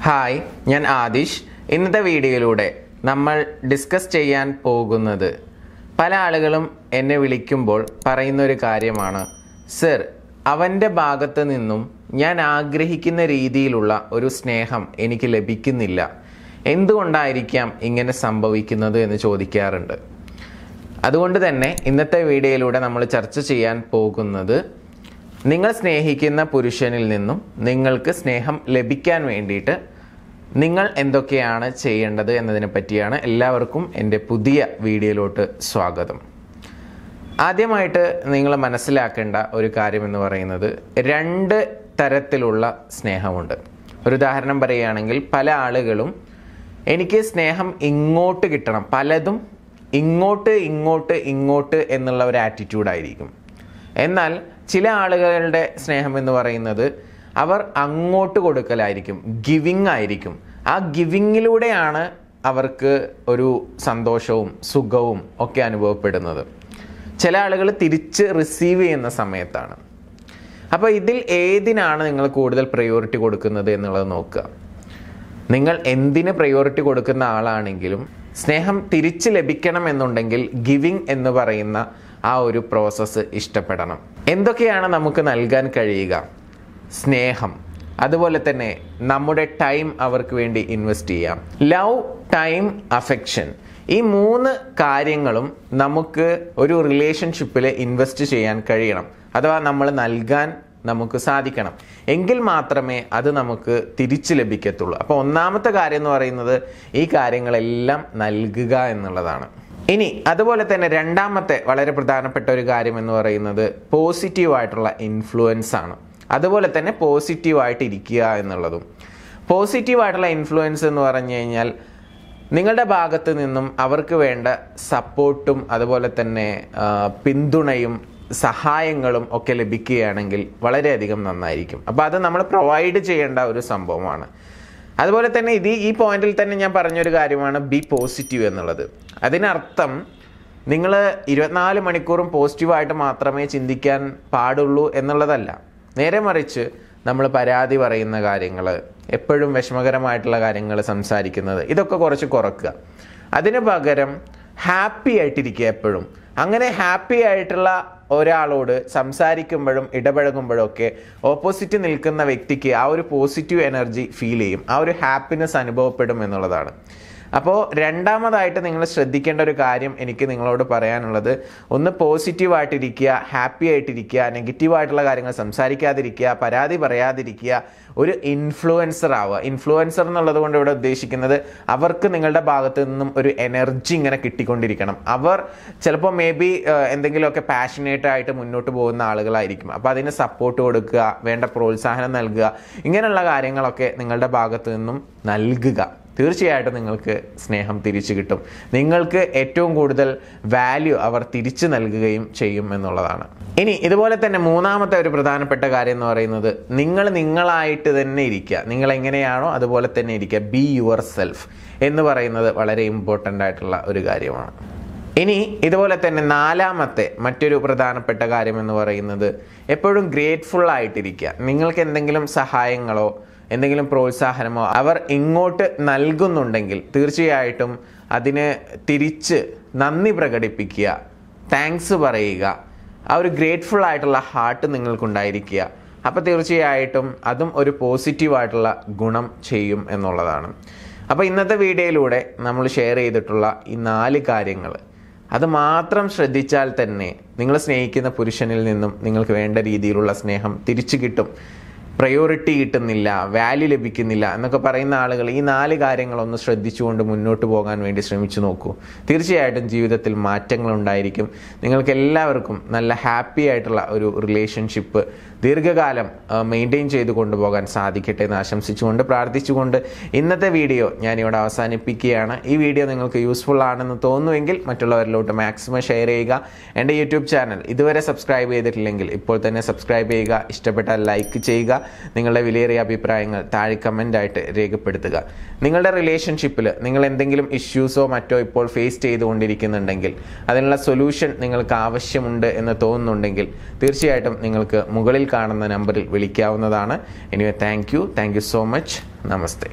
Hi, ഞാൻ ആദിഷ്. ഇന്നത്തെ വീഡിയോയിലൂടെ നമ്മൾ ഡിസ്കസ് ചെയ്യാൻ പോകുന്നത് പല ആളുകളും എന്നെ വിളിക്കുമ്പോൾ പറയുന്നൊരു കാര്യമാണ്, സർ, അവൻ്റെ ഭാഗത്ത് നിന്നും ഞാൻ ആഗ്രഹിക്കുന്ന രീതിയിലുള്ള ഒരു സ്നേഹം എനിക്ക് ലഭിക്കുന്നില്ല, എന്തുകൊണ്ടായിരിക്കാം ഇങ്ങനെ സംഭവിക്കുന്നത് എന്ന് ചോദിക്കാറുണ്ട്. അതുകൊണ്ട് തന്നെ ഇന്നത്തെ വീഡിയോയിലൂടെ നമ്മൾ ചർച്ച ചെയ്യാൻ പോകുന്നത് നിങ്ങൾ സ്നേഹിക്കുന്ന പുരുഷനിൽ നിന്നും നിങ്ങൾക്ക് സ്നേഹം ലഭിക്കാൻ വേണ്ടിയിട്ട് നിങ്ങൾ എന്തൊക്കെയാണ് ചെയ്യേണ്ടത് എന്നതിനെ പറ്റിയാണ്. എല്ലാവർക്കും എൻ്റെ പുതിയ വീഡിയോയിലോട്ട് സ്വാഗതം. ആദ്യമായിട്ട് നിങ്ങൾ മനസ്സിലാക്കേണ്ട ഒരു കാര്യമെന്ന് പറയുന്നത്, രണ്ട് തരത്തിലുള്ള സ്നേഹമുണ്ട്. ഒരു ഉദാഹരണം പറയുകയാണെങ്കിൽ, പല ആളുകളും എനിക്ക് സ്നേഹം ഇങ്ങോട്ട് കിട്ടണം, പലതും ഇങ്ങോട്ട് എന്നുള്ള ഒരു ആറ്റിറ്റ്യൂഡായിരിക്കും. എന്നാൽ ചില ആളുകളുടെ സ്നേഹം എന്ന് പറയുന്നത് അവർ അങ്ങോട്ട് കൊടുക്കലായിരിക്കും, ഗിവിങ് ആയിരിക്കും. ആ ഗിവിങ്ങിലൂടെയാണ് അവർക്ക് ഒരു സന്തോഷവും സുഖവും ഒക്കെ അനുഭവപ്പെടുന്നത്. ചില ആളുകൾ തിരിച്ച് റിസീവ് ചെയ്യുന്ന സമയത്താണ്. അപ്പോൾ ഇതിൽ ഏതിനാണ് നിങ്ങൾ കൂടുതൽ പ്രയോറിറ്റി കൊടുക്കുന്നത് എന്നുള്ളത് നോക്കുക. നിങ്ങൾ എന്തിന് പ്രയോറിറ്റി കൊടുക്കുന്ന ആളാണെങ്കിലും സ്നേഹം തിരിച്ച് ലഭിക്കണം എന്നുണ്ടെങ്കിൽ ഗിവിങ് എന്ന് പറയുന്ന ആ ഒരു പ്രോസസ്സ് ഇഷ്ടപ്പെടണം. എന്തൊക്കെയാണ് നമുക്ക് നൽകാൻ കഴിയുക? സ്നേഹം, അതുപോലെ തന്നെ നമ്മുടെ ടൈം അവർക്ക് വേണ്ടി ഇൻവെസ്റ്റ് ചെയ്യാം. ലവ്, ടൈം, അഫെക്ഷൻ, ഈ മൂന്ന് കാര്യങ്ങളും നമുക്ക് ഒരു റിലേഷൻഷിപ്പിൽ ഇൻവെസ്റ്റ് ചെയ്യാൻ കഴിയണം, അഥവാ നമ്മൾ നൽകാൻ നമുക്ക് സാധിക്കണം. എങ്കിൽ മാത്രമേ അത് നമുക്ക് തിരിച്ചു ലഭിക്കത്തുള്ളൂ. അപ്പോൾ ഒന്നാമത്തെ കാര്യം എന്ന് പറയുന്നത് ഈ കാര്യങ്ങളെല്ലാം നൽകുക എന്നുള്ളതാണ്. ഇനി അതുപോലെ തന്നെ രണ്ടാമത്തെ വളരെ പ്രധാനപ്പെട്ട ഒരു കാര്യം എന്ന് പറയുന്നത് പോസിറ്റീവായിട്ടുള്ള ഇൻഫ്ലുവൻസ് ആണ്. അതുപോലെ തന്നെ പോസിറ്റീവായിട്ട് ഇരിക്കുക എന്നുള്ളതും. പോസിറ്റീവായിട്ടുള്ള ഇൻഫ്ലുവൻസ് എന്ന് പറഞ്ഞു കഴിഞ്ഞാൽ നിങ്ങളുടെ ഭാഗത്ത് നിന്നും അവർക്ക് വേണ്ട സപ്പോർട്ടും അതുപോലെ തന്നെ പിന്തുണയും സഹായങ്ങളും ഒക്കെ ലഭിക്കുകയാണെങ്കിൽ വളരെയധികം നന്നായിരിക്കും. അപ്പോൾ അത് നമ്മൾ പ്രൊവൈഡ് ചെയ്യേണ്ട ഒരു സംഭവമാണ്. അതുപോലെ തന്നെ ഈ പോയിന്റിൽ തന്നെ ഞാൻ പറഞ്ഞൊരു കാര്യമാണ് ബി പോസിറ്റീവ് എന്നുള്ളത്. അതിനർത്ഥം നിങ്ങൾ 24 മണിക്കൂറും പോസിറ്റീവായിട്ട് മാത്രമേ ചിന്തിക്കാൻ പാടുള്ളൂ എന്നുള്ളതല്ല. നേരെ മറിച്ച് നമ്മൾ പരാതി പറയുന്ന കാര്യങ്ങൾ, എപ്പോഴും വിഷമകരമായിട്ടുള്ള കാര്യങ്ങൾ സംസാരിക്കുന്നത്, ഇതൊക്കെ കുറച്ച് കുറക്കുക. അതിന് പകരം ഹാപ്പി ആയിട്ടിരിക്കുക എപ്പോഴും. അങ്ങനെ ഹാപ്പി ആയിട്ടുള്ള ഒരാളോട് സംസാരിക്കുമ്പോഴും ഇടപഴകുമ്പോഴും ഒക്കെ ഓപ്പോസിറ്റ് നിൽക്കുന്ന വ്യക്തിക്ക് ആ ഒരു പോസിറ്റീവ് എനർജി ഫീൽ ചെയ്യും, ആ ഒരു ഹാപ്പിനെസ് അനുഭവപ്പെടും എന്നുള്ളതാണ്. അപ്പോൾ രണ്ടാമതായിട്ട് നിങ്ങൾ ശ്രദ്ധിക്കേണ്ട ഒരു കാര്യം എനിക്ക് നിങ്ങളോട് പറയാനുള്ളത്, ഒന്ന് പോസിറ്റീവായിട്ടിരിക്കുക, ഹാപ്പി ആയിട്ടിരിക്കുക, നെഗറ്റീവായിട്ടുള്ള കാര്യങ്ങൾ സംസാരിക്കാതിരിക്കുക, പരാതി പറയാതിരിക്കുക, ഒരു ഇൻഫ്ലുവൻസർ ആവുക. ഇൻഫ്ലുവൻസർ എന്നുള്ളത് കൊണ്ട് ഇവിടെ ഉദ്ദേശിക്കുന്നത് അവർക്ക് നിങ്ങളുടെ ഭാഗത്ത് നിന്നും ഒരു എനർജി ഇങ്ങനെ കിട്ടിക്കൊണ്ടിരിക്കണം. അവർ ചിലപ്പോൾ മേ ബി എന്തെങ്കിലുമൊക്കെ പാഷനേറ്റ് ആയിട്ട് മുന്നോട്ട് പോകുന്ന ആളുകളായിരിക്കും. അപ്പോൾ അതിന് സപ്പോർട്ട് കൊടുക്കുക, വേണ്ട പ്രോത്സാഹനം നൽകുക, ഇങ്ങനെയുള്ള കാര്യങ്ങളൊക്കെ നിങ്ങളുടെ ഭാഗത്ത് നിന്നും നൽകുക. തീർച്ചയായിട്ടും നിങ്ങൾക്ക് സ്നേഹം തിരിച്ചു കിട്ടും. നിങ്ങൾക്ക് ഏറ്റവും കൂടുതൽ വാല്യൂ അവർ തിരിച്ചു നൽകുകയും ചെയ്യും എന്നുള്ളതാണ്. ഇനി ഇതുപോലെ തന്നെ മൂന്നാമത്തെ ഒരു പ്രധാനപ്പെട്ട കാര്യം എന്ന് പറയുന്നത്, നിങ്ങളായിട്ട് തന്നെ ഇരിക്കുക. നിങ്ങൾ എങ്ങനെയാണോ അതുപോലെ തന്നെ ഇരിക്കുക. ബി യുവർ സെൽഫ് എന്ന് പറയുന്നത് വളരെ ഇമ്പോർട്ടൻ്റ് ആയിട്ടുള്ള ഒരു കാര്യമാണ്. ഇനി ഇതുപോലെ തന്നെ നാലാമത്തെ മറ്റൊരു പ്രധാനപ്പെട്ട കാര്യം എന്ന് പറയുന്നത്, എപ്പോഴും ഗ്രേറ്റ്ഫുൾ ആയിട്ടിരിക്കുക. നിങ്ങൾക്ക് എന്തെങ്കിലും സഹായങ്ങളോ എന്തെങ്കിലും പ്രോത്സാഹനമോ അവർ ഇങ്ങോട്ട് നൽകുന്നുണ്ടെങ്കിൽ തീർച്ചയായിട്ടും അതിന് തിരിച്ച് നന്ദി പ്രകടിപ്പിക്കുക, താങ്ക്സ് പറയുക. ആ ഒരു ഗ്രേറ്റ്ഫുൾ ആയിട്ടുള്ള ഹാർട്ട് നിങ്ങൾക്കുണ്ടായിരിക്കുക. അപ്പോൾ തീർച്ചയായിട്ടും അതും ഒരു പോസിറ്റീവായിട്ടുള്ള ഗുണം ചെയ്യും എന്നുള്ളതാണ്. അപ്പോൾ ഇന്നത്തെ വീഡിയോയിലൂടെ നമ്മൾ ഷെയർ ചെയ്തിട്ടുള്ള ഈ 4 കാര്യങ്ങൾ അത് മാത്രം ശ്രദ്ധിച്ചാൽ തന്നെ നിങ്ങൾ സ്നേഹിക്കുന്ന പുരുഷനിൽ നിന്നും നിങ്ങൾക്ക് വേണ്ട രീതിയിലുള്ള സ്നേഹം തിരിച്ചു കിട്ടും. പ്രയോറിറ്റി കിട്ടുന്നില്ല, വാല്യൂ ലഭിക്കുന്നില്ല എന്നൊക്കെ പറയുന്ന ആളുകൾ ഈ 4 കാര്യങ്ങളൊന്ന് ശ്രദ്ധിച്ചുകൊണ്ട് മുന്നോട്ട് പോകാൻ വേണ്ടി ശ്രമിച്ചു നോക്കൂ. തീർച്ചയായിട്ടും ജീവിതത്തിൽ മാറ്റങ്ങൾ ഉണ്ടായിരിക്കും. നിങ്ങൾക്ക് എല്ലാവർക്കും നല്ല ഹാപ്പി ആയിട്ടുള്ള ഒരു റിലേഷൻഷിപ്പ് ദീർഘകാലം മെയിൻറ്റെയിൻ ചെയ്ത് കൊണ്ടുപോകാൻ സാധിക്കട്ടെ എന്ന് ആശംസിച്ചുകൊണ്ട് പ്രാർത്ഥിച്ചുകൊണ്ട് ഇന്നത്തെ വീഡിയോ ഞാനിവിടെ അവസാനിപ്പിക്കുകയാണ്. ഈ വീഡിയോ നിങ്ങൾക്ക് യൂസ്ഫുൾ ആണെന്ന് തോന്നുമെങ്കിൽ മറ്റുള്ളവരിലോട്ട് മാക്സിമം ഷെയർ ചെയ്യുക. എൻ്റെ യൂട്യൂബ് ചാനൽ ഇതുവരെ സബ്സ്ക്രൈബ് ചെയ്തിട്ടില്ലെങ്കിൽ ഇപ്പോൾ തന്നെ സബ്സ്ക്രൈബ് ചെയ്യുക. ഇഷ്ടപ്പെട്ടാൽ ലൈക്ക് ചെയ്യുക. നിങ്ങളുടെ വിലയേറിയ അഭിപ്രായങ്ങൾ താഴെ കമൻ്റായിട്ട് രേഖപ്പെടുത്തുക. നിങ്ങളുടെ റിലേഷൻഷിപ്പിൽ നിങ്ങൾ എന്തെങ്കിലും ഇഷ്യൂസോ മറ്റോ ഇപ്പോൾ ഫേസ് ചെയ്തുകൊണ്ടിരിക്കുന്നുണ്ടെങ്കിൽ, അതിനുള്ള സൊല്യൂഷൻ നിങ്ങൾക്ക് ആവശ്യമുണ്ട് എന്ന് തോന്നുന്നുണ്ടെങ്കിൽ തീർച്ചയായിട്ടും നിങ്ങൾക്ക് മുകളിൽ കാണുന്ന നമ്പറിൽ വിളിക്കാവുന്നതാണ്. Anyway thank you so much. Namaste.